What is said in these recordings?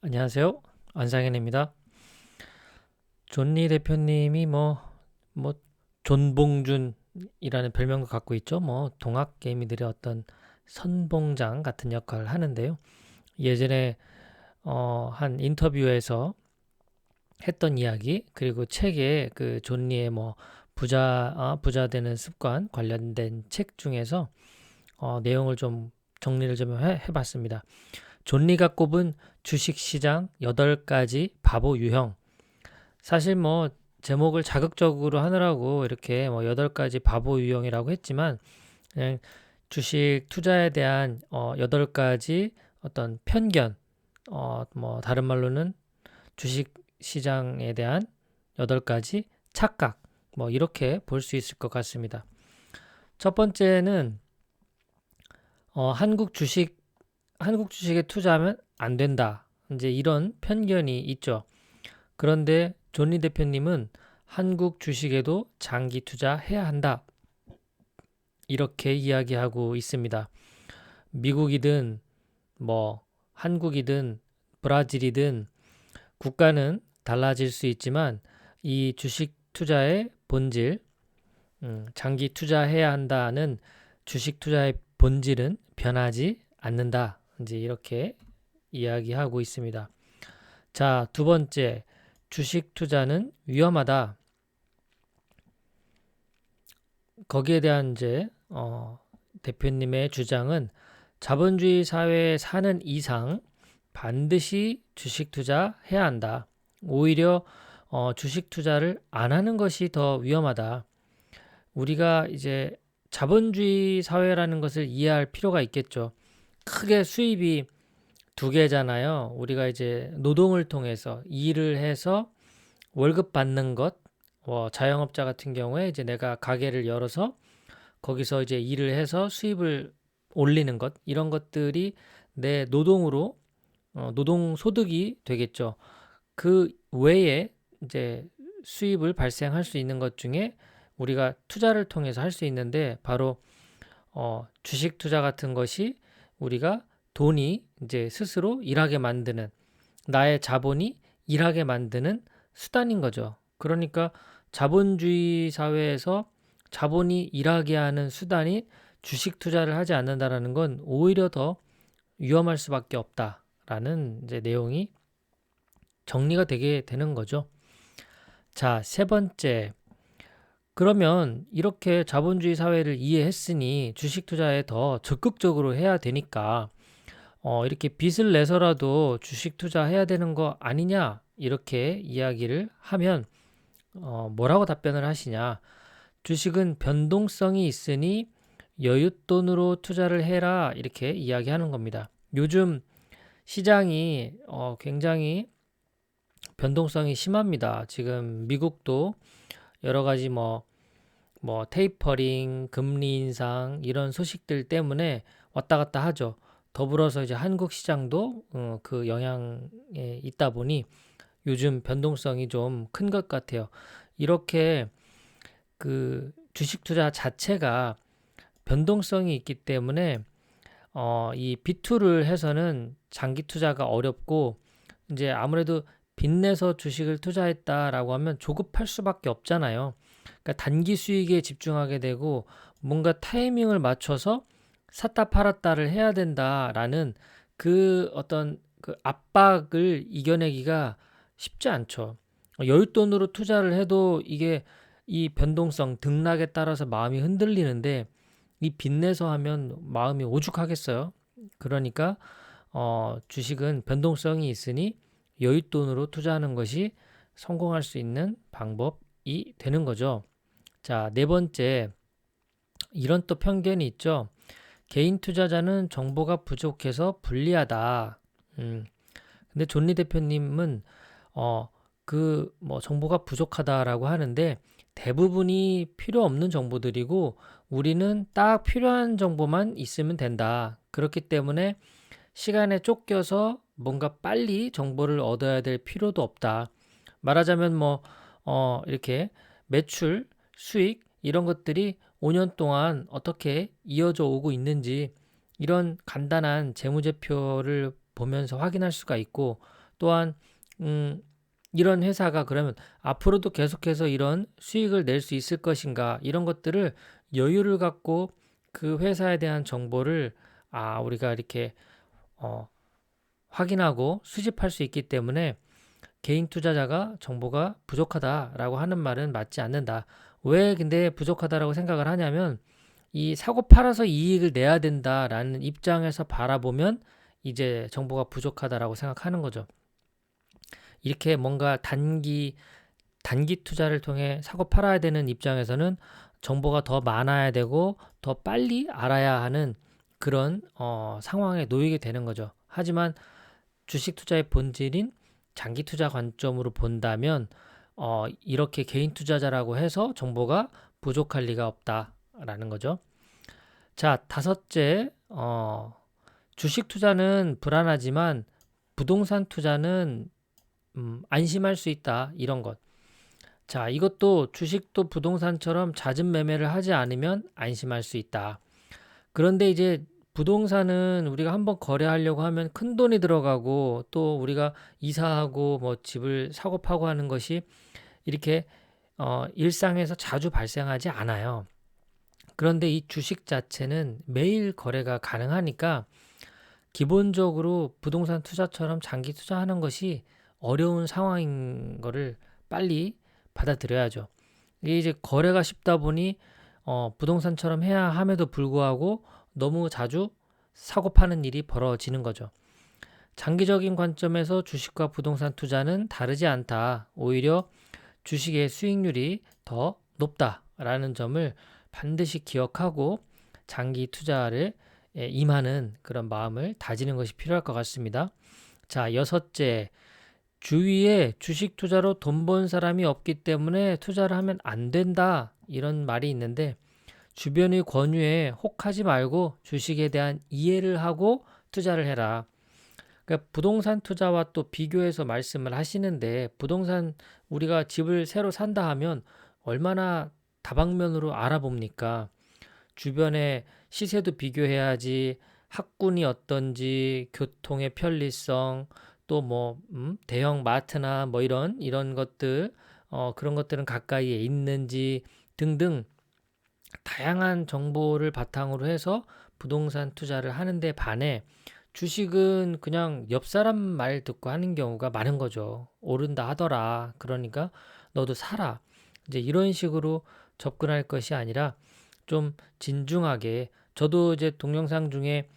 안녕하세요. 안상현입니다. 존리 대표님이 뭐, 존봉준이라는 별명도 갖고 있죠. 동학 개미들의 어떤 선봉장 같은 역할을 하는데요. 예전에, 한 인터뷰에서 했던 이야기, 그리고 책에 그 존리의 부자 되는 습관 관련된 책 중에서, 내용을 좀 정리를 좀 해봤습니다. 존리가 꼽은 주식시장 8가지 바보 유형. 사실 제목을 자극적으로 하느라고 이렇게 8가지 바보 유형이라고 했지만 그냥 주식 투자에 대한 8가지 어떤 편견, 다른 말로는 주식 시장에 대한 8가지 착각, 이렇게 볼 수 있을 것 같습니다. 첫 번째는 한국 주식에 투자하면 안 된다. 이제 이런 편견이 있죠. 그런데 존리 대표님은 한국 주식에도 장기 투자해야 한다. 이렇게 이야기하고 있습니다. 미국이든 한국이든 브라질이든 국가는 달라질 수 있지만 이 주식 투자의 본질, 장기 투자해야 한다는 주식 투자의 본질은 변하지 않는다. 이제 이렇게 이야기하고 있습니다. 자, 두 번째, 주식 투자는 위험하다. 거기에 대한 대표님의 주장은 자본주의 사회에 사는 이상 반드시 주식 투자해야 한다. 오히려 주식 투자를 안 하는 것이 더 위험하다. 우리가 이제 자본주의 사회라는 것을 이해할 필요가 있겠죠. 크게 수입이 두 개잖아요. 우리가 이제 노동을 통해서 일을 해서 월급 받는 것, 자영업자 같은 경우에 이제 내가 가게를 열어서 거기서 이제 일을 해서 수입을 올리는 것, 이런 것들이 내 노동으로, 노동 소득이 되겠죠. 그 외에 이제 수입을 발생할 수 있는 것 중에 우리가 투자를 통해서 할 수 있는데 바로 주식 투자 같은 것이 우리가 돈이 이제 스스로 일하게 만드는 나의 자본이 일하게 만드는 수단인 거죠. 그러니까 자본주의 사회에서 자본이 일하게 하는 수단이 주식 투자를 하지 않는다라는 건 오히려 더 위험할 수밖에 없다라는 이제 내용이 정리가 되게 되는 거죠. 자, 세 번째. 그러면 이렇게 자본주의 사회를 이해했으니 주식 투자에 더 적극적으로 해야 되니까 이렇게 빚을 내서라도 주식 투자해야 되는 거 아니냐? 이렇게 이야기를 하면 뭐라고 답변을 하시냐? 주식은 변동성이 있으니 여윳돈으로 투자를 해라. 이렇게 이야기하는 겁니다. 요즘 시장이 굉장히 변동성이 심합니다. 지금 미국도 여러 가지 테이퍼링, 금리 인상 이런 소식들 때문에 왔다 갔다 하죠. 더불어서 이제 한국 시장도 그 영향에 있다 보니 요즘 변동성이 좀 큰 것 같아요. 이렇게 그 주식 투자 자체가 변동성이 있기 때문에 이 비투를 해서는 장기 투자가 어렵고 이제 아무래도 빚내서 주식을 투자했다라고 하면 조급할 수밖에 없잖아요. 그러니까 단기 수익에 집중하게 되고 뭔가 타이밍을 맞춰서 샀다 팔았다를 해야 된다라는 그 어떤 그 압박을 이겨내기가 쉽지 않죠. 여윳돈으로 투자를 해도 이게 이 변동성, 등락에 따라서 마음이 흔들리는데 이 빚내서 하면 마음이 오죽하겠어요. 그러니까 주식은 변동성이 있으니 여윳돈으로 투자하는 것이 성공할 수 있는 방법이 되는 거죠. 자, 네 번째, 이런 또 편견이 있죠. 개인 투자자는 정보가 부족해서 불리하다. 근데 존리 대표님은 정보가 부족하다라고 하는데 대부분이 필요 없는 정보들이고 우리는 딱 필요한 정보만 있으면 된다. 그렇기 때문에 시간에 쫓겨서 뭔가 빨리 정보를 얻어야 될 필요도 없다. 말하자면 이렇게 매출, 수익 이런 것들이 5년 동안 어떻게 이어져 오고 있는지 이런 간단한 재무제표를 보면서 확인할 수가 있고 또한 이런 회사가 그러면 앞으로도 계속해서 이런 수익을 낼 수 있을 것인가, 이런 것들을 여유를 갖고 그 회사에 대한 정보를 우리가 이렇게 확인하고 수집할 수 있기 때문에 개인 투자자가 정보가 부족하다라고 하는 말은 맞지 않는다. 왜 근데 부족하다라고 생각을 하냐면, 이 사고 팔아서 이익을 내야 된다라는 입장에서 바라보면 이제 정보가 부족하다라고 생각하는 거죠. 이렇게 뭔가 단기 투자를 통해 사고 팔아야 되는 입장에서는 정보가 더 많아야 되고 더 빨리 알아야 하는 그런 상황에 놓이게 되는 거죠. 하지만 주식 투자의 본질인 장기 투자 관점으로 본다면 이렇게 개인 투자자라고 해서 정보가 부족할 리가 없다라는 거죠. 자, 다섯째, 주식 투자는 불안하지만 부동산 투자는 안심할 수 있다, 이런 것. 자, 이것도 주식도 부동산처럼 잦은 매매를 하지 않으면 안심할 수 있다. 그런데 이제 부동산은 우리가 한번 거래하려고 하면 큰 돈이 들어가고, 또 우리가 이사하고 뭐 집을 사고 파고 하는 것이 이렇게 일상에서 자주 발생하지 않아요. 그런데 이 주식 자체는 매일 거래가 가능하니까 기본적으로 부동산 투자처럼 장기 투자하는 것이 어려운 상황인 거를 빨리 받아들여야죠. 이게 이제 거래가 쉽다 보니 부동산처럼 해야 함에도 불구하고 너무 자주 사고 파는 일이 벌어지는 거죠. 장기적인 관점에서 주식과 부동산 투자는 다르지 않다. 오히려 주식의 수익률이 더 높다라는 점을 반드시 기억하고 장기 투자를 임하는 그런 마음을 다지는 것이 필요할 것 같습니다. 자, 여섯째, 주위에 주식 투자로 돈 번 사람이 없기 때문에 투자를 하면 안 된다, 이런 말이 있는데, 주변의 권유에 혹하지 말고 주식에 대한 이해를 하고 투자를 해라. 그러니까 부동산 투자와 또 비교해서 말씀을 하시는데, 부동산 우리가 집을 새로 산다 하면 얼마나 다방면으로 알아봅니까? 주변에 시세도 비교해야지, 학군이 어떤지, 교통의 편리성, 또 뭐 대형 마트나 뭐 이런 것들, 그런 것들은 가까이에 있는지 등등 다양한 정보를 바탕으로 해서 부동산 투자를 하는데 반해 주식은 그냥 옆 사람 말 듣고 하는 경우가 많은 거죠. 오른다 하더라, 그러니까 너도 사라, 이제 이런 식으로 접근할 것이 아니라 좀 진중하게, 저도 이제 동영상 중에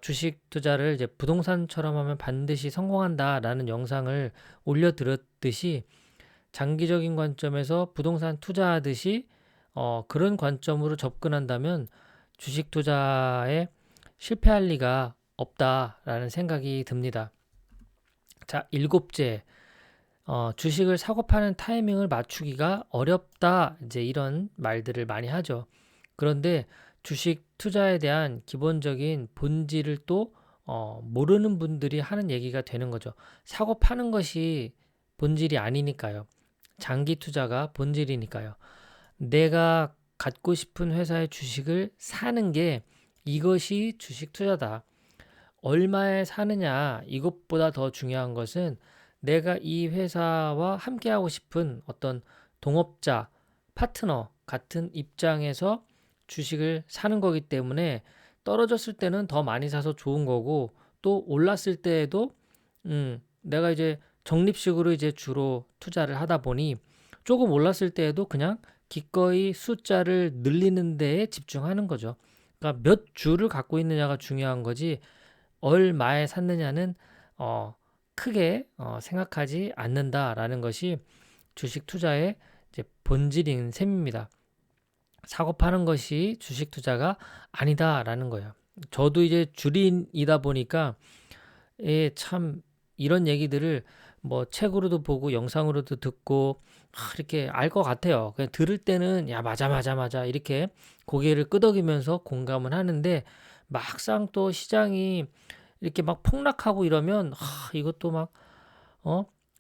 주식 투자를 이제 부동산처럼 하면 반드시 성공한다라는 영상을 올려드렸듯이, 장기적인 관점에서 부동산 투자하듯이 그런 관점으로 접근한다면 주식 투자에 실패할 리가 없다라는 생각이 듭니다. 자, 일곱째, 주식을 사고 파는 타이밍을 맞추기가 어렵다, 이제 이런 말들을 많이 하죠. 그런데 주식 투자에 대한 기본적인 본질을 또 모르는 분들이 하는 얘기가 되는 거죠. 사고 파는 것이 본질이 아니니까요. 장기 투자가 본질이니까요. 내가 갖고 싶은 회사의 주식을 사는 게, 이것이 주식 투자다. 얼마에 사느냐, 이것보다 더 중요한 것은 내가 이 회사와 함께하고 싶은 어떤 동업자, 파트너 같은 입장에서 주식을 사는 거기 때문에, 떨어졌을 때는 더 많이 사서 좋은 거고, 또 올랐을 때에도 내가 이제 적립식으로 이제 주로 투자를 하다 보니 조금 올랐을 때에도 그냥 기꺼이 숫자를 늘리는 데에 집중하는 거죠. 그러니까 몇 주를 갖고 있느냐가 중요한 거지, 얼마에 샀느냐는 크게 생각하지 않는다라는 것이 주식 투자의 이제 본질인 셈입니다. 사고 파는 것이 주식 투자가 아니다라는 거예요. 저도 이제 주린이다 보니까 참 이런 얘기들을 뭐 책으로도 보고 영상으로도 듣고 이렇게 알 것 같아요. 그냥 들을 때는 야, 맞아 이렇게 고개를 끄덕이면서 공감은 하는데, 막상 또 시장이 이렇게 막 폭락하고 이러면 이것도 막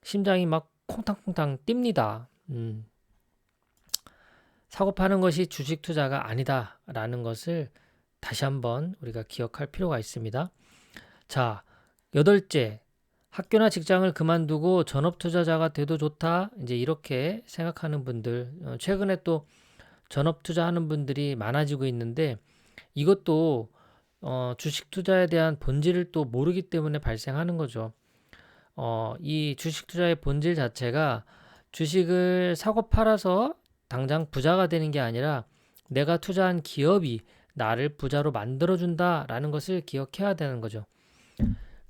심장이 막 콩탕콩탕 뜁니다. 사고 파는 것이 주식 투자가 아니다라는 것을 다시 한번 우리가 기억할 필요가 있습니다. 자, 여덟째, 학교나 직장을 그만두고 전업 투자자가 돼도 좋다. 이제 이렇게 생각하는 분들, 최근에 또 전업 투자하는 분들이 많아지고 있는데 이것도 주식 투자에 대한 본질을 또 모르기 때문에 발생하는 거죠. 이 주식 투자의 본질 자체가 주식을 사고 팔아서 당장 부자가 되는 게 아니라 내가 투자한 기업이 나를 부자로 만들어준다라는 것을 기억해야 되는 거죠.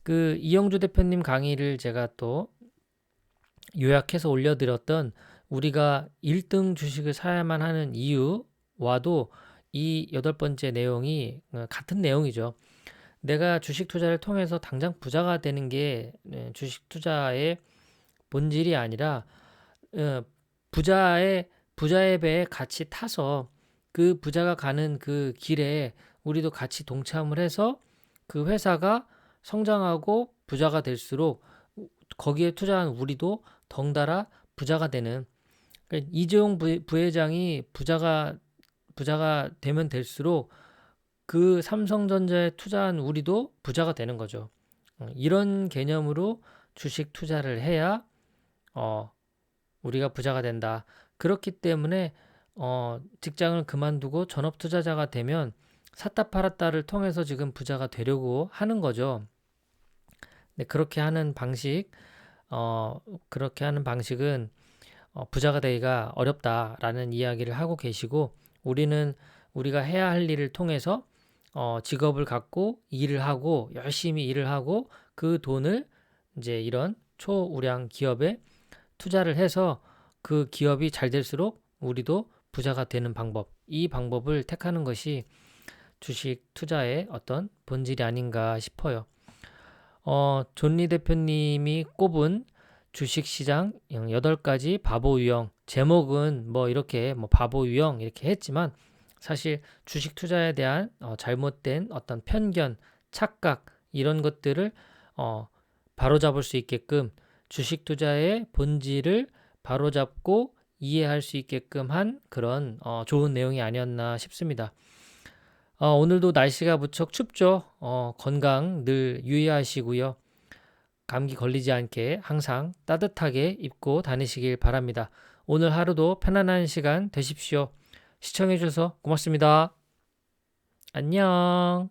그 이영주 대표님 강의를 제가 또 요약해서 올려드렸던 우리가 1등 주식을 사야만 하는 이유와도 이 8번째 내용이 같은 내용이죠. 내가 주식 투자를 통해서 당장 부자가 되는 게 주식 투자의 본질이 아니라 어, 부자의 배에 같이 타서 그 부자가 가는 그 길에 우리도 같이 동참을 해서 그 회사가 성장하고 부자가 될수록 거기에 투자한 우리도 덩달아 부자가 되는, 그러니까 이재용 부회장이 부자가 되면 될수록 그 삼성전자에 투자한 우리도 부자가 되는 거죠. 이런 개념으로 주식 투자를 해야 우리가 부자가 된다. 그렇기 때문에 직장을 그만두고 전업 투자자가 되면 샀다 팔았다를 통해서 지금 부자가 되려고 하는 거죠. 네, 그렇게 하는 방식은 부자가 되기가 어렵다라는 이야기를 하고 계시고, 우리가 해야 할 일을 통해서 직업을 갖고 일을 하고 열심히 일을 하고 그 돈을 이제 이런 초우량 기업에 투자를 해서 그 기업이 잘 될수록 우리도 부자가 되는 방법, 이 방법을 택하는 것이 주식 투자의 어떤 본질이 아닌가 싶어요. 존리 대표님이 꼽은 주식시장 8가지 바보 유형, 제목은 뭐 이렇게 뭐 바보 유형 이렇게 했지만 사실 주식 투자에 대한 잘못된 어떤 편견, 착각 이런 것들을 바로잡을 수 있게끔 주식 투자의 본질을 바로잡고 이해할 수 있게끔 한 그런 좋은 내용이 아니었나 싶습니다. 오늘도 날씨가 무척 춥죠. 건강 늘 유의하시고요. 감기 걸리지 않게 항상 따뜻하게 입고 다니시길 바랍니다. 오늘 하루도 편안한 시간 되십시오. 시청해주셔서 고맙습니다. 안녕.